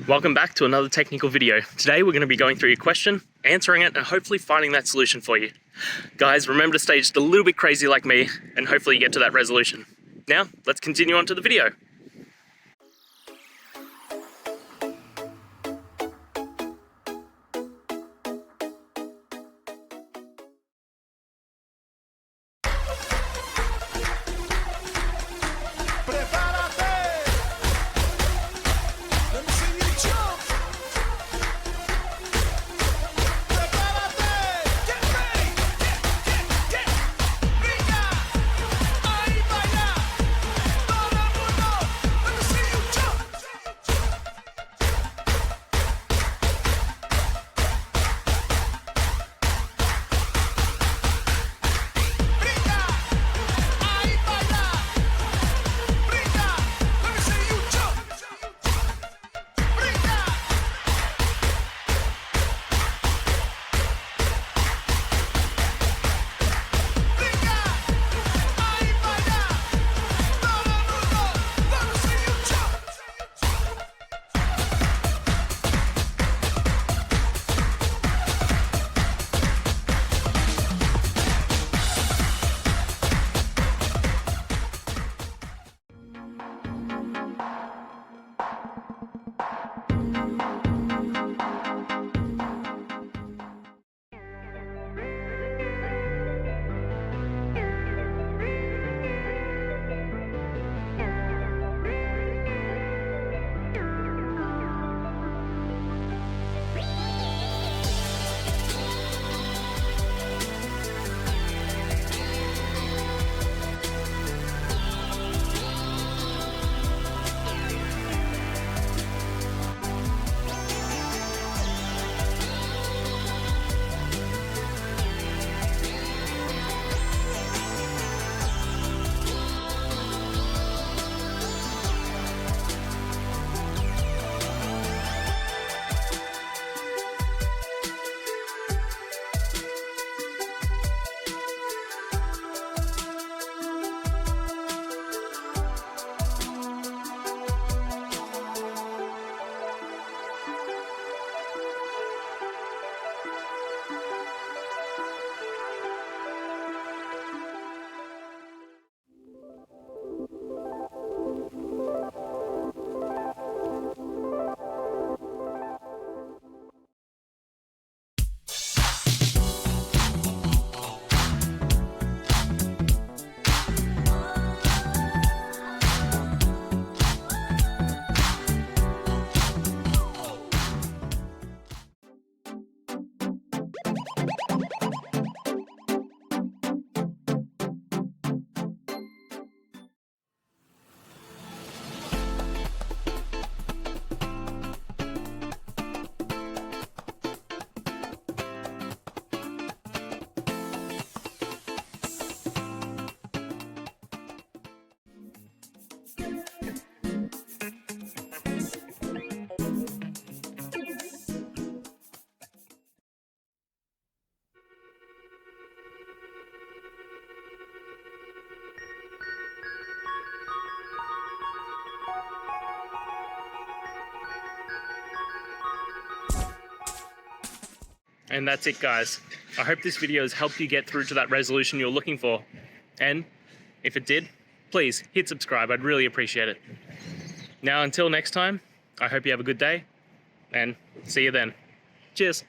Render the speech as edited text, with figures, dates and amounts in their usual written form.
Welcome back to another technical video. Today we're going to be going through your question, answering it, and hopefully finding that solution for you. Guys, remember to stay just a little bit crazy like me, and hopefully you get to that resolution. Now, let's continue on to the video. And that's it, guys. I hope this video has helped you get through to that resolution you're looking for. And if it did, please hit subscribe. I'd really appreciate it. Now, until next time, I hope you have a good day and see you then. Cheers.